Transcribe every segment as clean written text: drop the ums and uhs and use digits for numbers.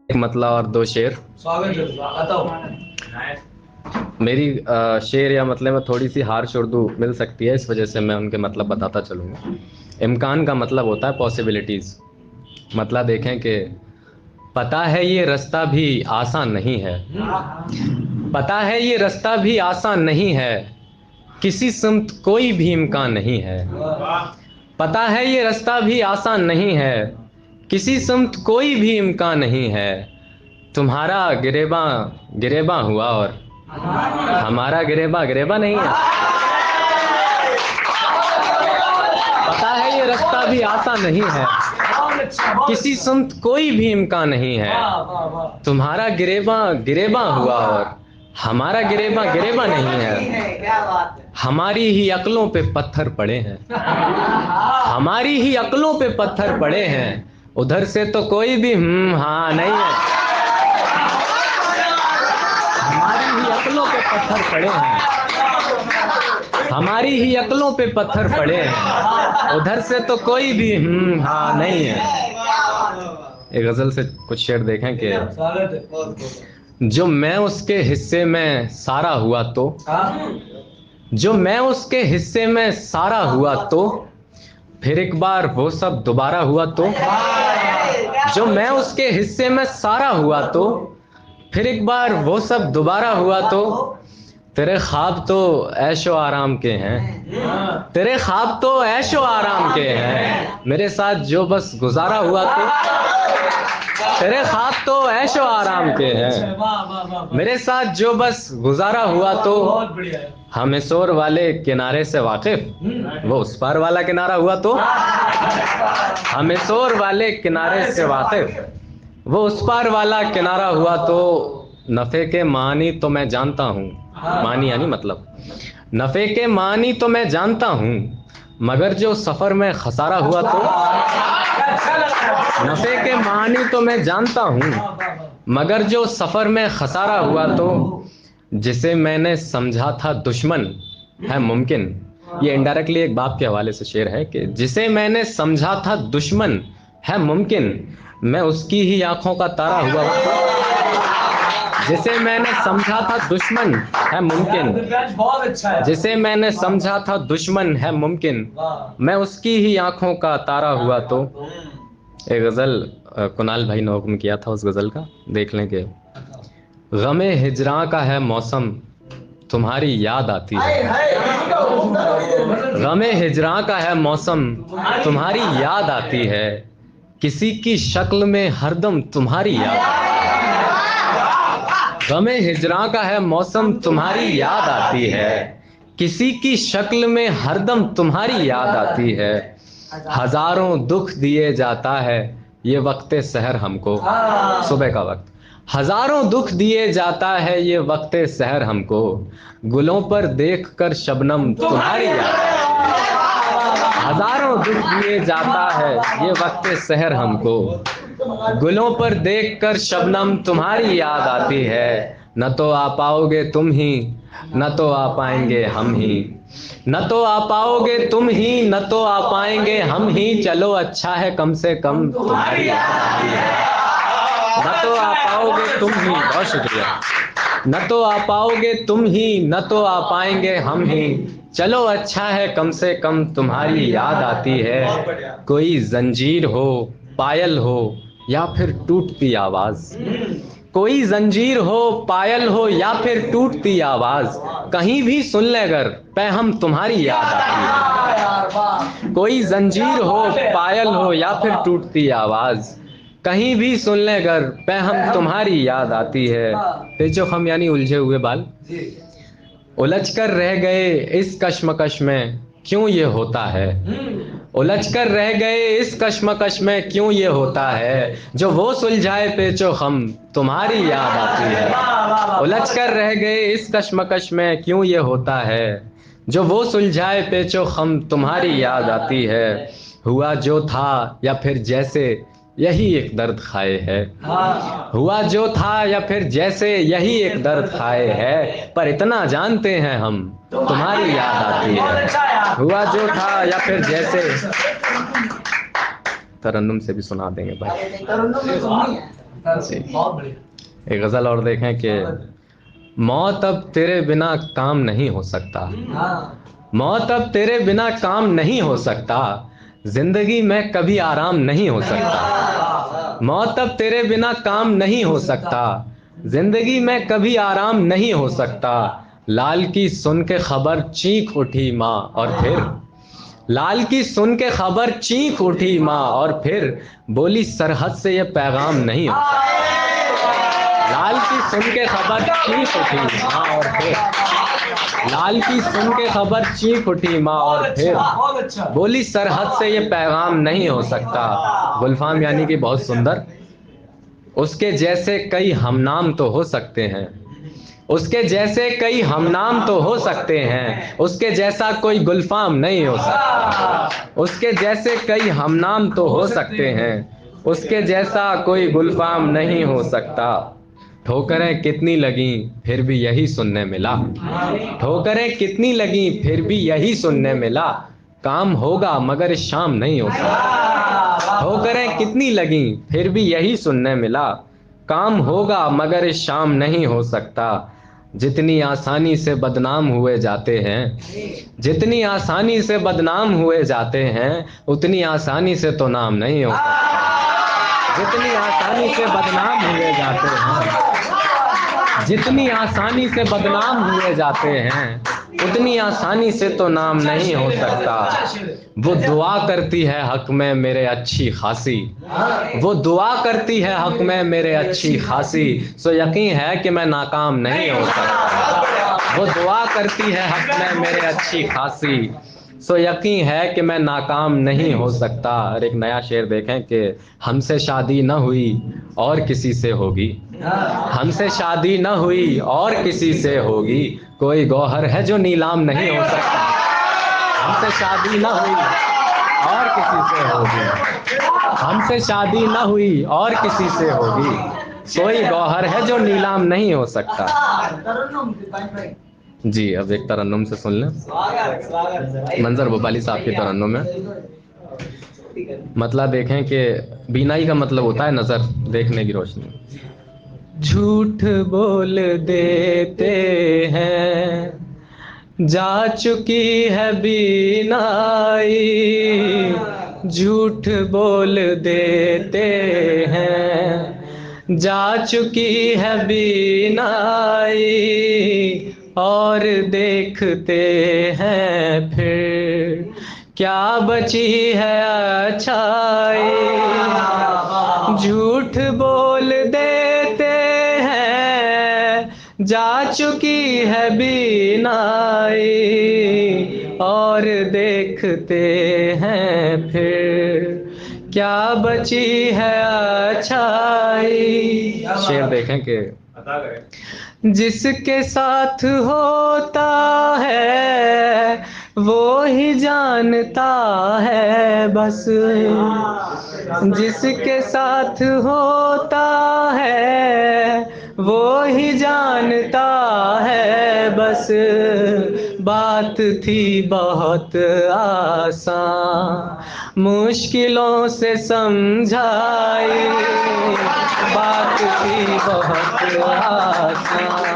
एक मतला और दो शेर। मेरी शेर या मतले में थोड़ी सी हार्श उर्दू मिल सकती है, इस वजह से मैं उनके मतलब बताता चलूँगा। इम्कान का मतलब होता है पॉसिबिलिटीज़। मतलब देखें कि पता है ये रास्ता भी आसान नहीं है, पता है ये रास्ता भी आसान नहीं है, किसी सिमत कोई भी इम्कान नहीं है। पता है ये रास्ता भी आसान नहीं है, किसी सिमत कोई भी इम्कान नहीं है। तुम्हारा गिरेबा गिरेबा हुआ और हमारा गिरेबा गिरेबा नहीं है। पता है ये रास्ता भी आसान नहीं है, किसी सिमत कोई भी इम्कान नहीं है। तुम्हारा गिरेबा गिरेबा हुआ और हमारा गिरेबा गिरेबा नहीं है। हमारी ही अक्लों पे पत्थर पड़े हैं, हमारी ही अक्लों पे पत्थर पड़े हैं। उधर से तो कोई भी हाँ नहीं है। हमारी ही अक्लों पे पत्थर पड़े हैं, हमारी ही अक्लों पे पत्थर पड़े हैं। उधर से तो कोई भी हाँ नहीं है। एक गजल से कुछ शेर देखें कि जो मैं उसके हिस्से में सारा हुआ तो, जो मैं उसके हिस्से में सारा हुआ तो, फिर एक बार वो सब दोबारा हुआ तो। जो मैं उसके हिस्से में सारा हुआ तो, फिर एक बार वो सब दोबारा हुआ तो। तेरे ख्वाब तो ऐशो आराम के हैं, तेरे ख्वाब तो ऐशो आराम के हैं, मेरे साथ जो बस गुजारा हुआ तो। तेरे ख्वाब तो ऐशो आराम के हैं, मेरे साथ जो बस गुजारा हुआ तो। हम इस ओर वाले किनारे से वाकिफ, वो उस पार वाला किनारा हुआ तो। हम इस ओर वाले किनारे से वाकिफ, वो उस पार वाला किनारा हुआ तो। नफे के मानी तो मैं जानता हूँ, मानी यानी मतलब, नफे के मानी तो मैं जानता हूँ, मगर जो सफर में खसारा हुआ तो। नफे के मानी तो मैं जानता हूँ, मगर जो सफर में खसारा हुआ तो। जिसे मैंने समझा था दुश्मन है मुमकिन, ये इनडायरेक्टली एक बाप के हवाले से शेर है कि जिसे मैंने समझा था दुश्मन है मुमकिन, मैं उसकी ही आंखों का तारा हुआ। जिसे मैंने समझा था दुश्मन है मुमकिन, जिसे मैंने समझा था दुश्मन है मुमकिन, मैं उसकी ही आंखों का तारा हुआ तो। एक गजल कुणाल भाई ने हुक्म किया था, उस गजल का देख लें कि गमे हिजरां का है मौसम, तुम्हारी याद आती है। गमे हिजरां का है मौसम, तुम्हारी याद आती है, किसी की शक्ल में हरदम तुम्हारी याद आती है। गमे हिजरां का है मौसम, तुम्हारी याद आती है, किसी की शक्ल में हरदम तुम्हारी याद आती है। हजारों दुख दिए जाता है ये वक्ते सहर हमको, सुबह का वक्त। हजारों दुख दिए जाता है ये वक्ते सहर हमको, गुलों पर देखकर शबनम तुम्हारी याद आती है। हजारों दुख दिए जाता है ये वक्ते सहर हमको, गुलों पर देखकर शबनम तुम्हारी याद आती है। न तो आ पाओगे तुम ही, न तो आ पाएंगे हम ही, न तो आ पाओगे तुम ही, न तो आ पाएंगे हम ही। चलो अच्छा है कम से कम तुम्हारी याद आती है। न तो आ पाओगे तुम ही, बहुत शुक्रिया। न तो आ पाओगे तुम ही, न तो आ पाएंगे हम ही। चलो अच्छा है कम से कम तुम्हारी याद आती है। कोई जंजीर हो, पायल हो, या फिर टूटती आवाज, कोई जंजीर हो, पायल हो, या फिर टूटती आवाज, कहीं भी सुन ले अगर पैहम तुम्हारी याद आती है। कोई जंजीर हो, पायल हो, या फिर टूटती आवाज, कहीं भी सुन ले अगर पैहम तुम्हारी याद आती है। पेचो खम यानी उलझे हुए बाल, उलझ कर रह गए इस कश्मकश में क्यों ये होता है। उलझ कर रह गए इस कश्मकश में क्यों ये होता है, जो वो सुलझाए पेचो खम तुम्हारी याद आती है। उलझ कर रह गए इस कश्मकश में क्यों ये होता है, जो वो सुलझाए पेचो खम तुम्हारी याद आती है। हुआ जो था या फिर जैसे यही एक दर्द खाए है, हुआ जो था या फिर जैसे यही एक दर्द खाए है, पर इतना जानते हैं हम तुम्हारी याद आती है। हुआ जो था या फिर जैसे, तरन्नुम से भी सुना देंगे भाई। जी। एक गजल और देखें कि मौत अब तेरे बिना काम नहीं हो सकता, मौत अब तेरे बिना काम नहीं हो सकता, जिंदगी में कभी आराम नहीं हो सकता। मौत अब तेरे बिना काम नहीं हो सकता, जिंदगी में कभी आराम नहीं हो सकता। लाल की सुन के खबर चीख उठी माँ और फिर, लाल की सुन के खबर चीख उठी माँ और फिर बोली सरहद से ये पैगाम नहीं हो सकता। लाल की सुन के खबर चीख उठी माँ और फिर, लाल की सुन के खबर चीख उठी माँ और फिर बोली सरहद से ये पैगाम नहीं हो सकता। गुलफाम यानी कि बहुत सुंदर। उसके जैसे कई हमनाम तो हो सकते हैं, उसके जैसे कई हमनाम तो हो सकते हैं, उसके जैसा कोई गुलफाम नहीं हो सकता। उसके जैसे कई हमनाम तो हो सकते हैं, उसके जैसा कोई गुलफाम नहीं हो सकता। ठोकरें कितनी लगी फिर भी यही सुनने मिला, ठोकरें कितनी लगी फिर भी यही सुनने मिला, काम होगा मगर शाम नहीं हो सकता। ठोकरें कितनी लगी फिर भी यही सुनने मिला, काम होगा मगर शाम नहीं हो सकता। जितनी आसानी से बदनाम हुए जाते हैं, जितनी आसानी से बदनाम हुए जाते हैं, उतनी आसानी से तो नाम नहीं हो सकता। जितनी आसानी से बदनाम हुए जाते हैं, जितनी आसानी से बदनाम हुए जाते हैं, उतनी आसानी से तो नाम नहीं हो सकता। वो दुआ करती है हक में मेरे अच्छी खासी, वो दुआ करती है हक में मेरे अच्छी खासी, सो यकीन है कि मैं नाकाम नहीं हो सकता। वो दुआ करती है हक में मेरे अच्छी खासी, सो यकीन है कि मैं नाकाम नहीं हो सकता। और एक नया शेर देखें कि हमसे शादी न हुई और किसी से होगी, हमसे शादी न हुई और किसी से होगी, कोई गौहर है जो नीलाम नहीं हो सकता। हमसे शादी न हुई और किसी से होगी, हमसे शादी न हुई और किसी से होगी, कोई गौहर है जो नीलाम नहीं हो सकता। जी अब एक तरन्नुम से सुन लें, मंजर भोपाली साहब की तरन्नुम है। मतलब देखें कि बीनाई का मतलब होता है नजर, देखने की रोशनी। झूठ बोल देते हैं जा चुकी है बीनाई, झूठ बोल देते हैं जा चुकी है बीनाई, और देखते हैं फिर क्या बची है अच्छाई। झूठ बोल देते हैं जा चुकी है बीनाई, और देखते हैं फिर क्या बची है अच्छाई। शेर देखें कि जिसके साथ होता है वो ही जानता है बस, जिसके साथ होता है वो ही जानता है बस। बात थी बहुत आसान मुश्किलों से समझाई, बात थी बहुत आसान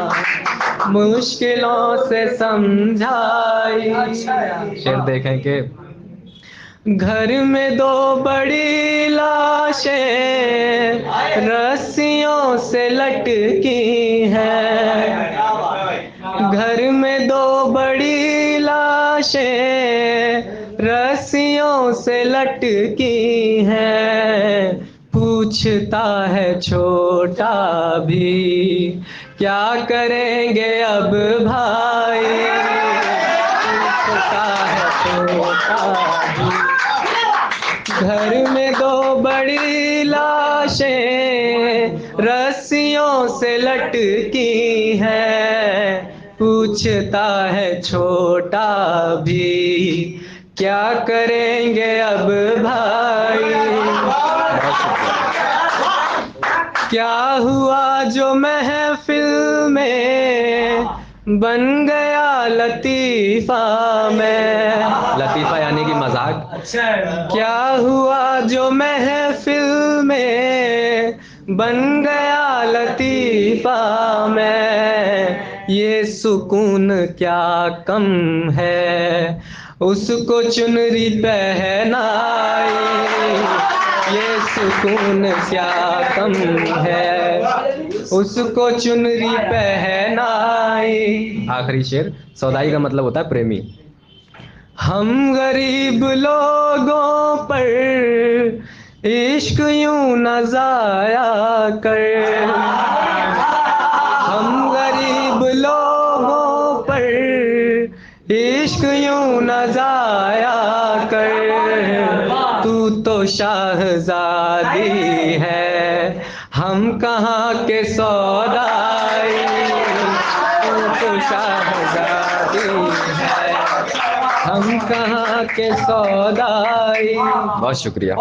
मुश्किलों से समझाई। शेर देखें कि घर में दो बड़ी लाशें रस्सियों से लटकी हैं, घर में दो बड़ी लाशें रस्सियों से लटकी हैं। पूछता है छोटा भी क्या करेंगे अब भाई, पूछता है छोटा भी। घर में दो बड़ी लाशें रस्सियों से लटकी हैं, पूछता है छोटा भी क्या करेंगे अब भाई। क्या हुआ जो महफिल में बन गया लतीफ़ा में, लतीफ़ा यानी कि मजाक। क्या हुआ जो महफिल में बन गया लतीफ़ा मैं, ये सुकून क्या कम है, उसको चुनरी पहनाई, ये सुकून क्या कम है, उसको चुनरी पहनाई। आखिरी शेर, सौदाई का मतलब होता है प्रेमी। हम गरीब लोगों पर इश्क यूं न जाया कर, हम गरीब लोगों पर इश्क यूं न जाया कर, तू तो शाहजादी है, हम कहाँ के सौदाई, तू तो शाहजादी है, हम कहाँ के सौदाई। बहुत शुक्रिया।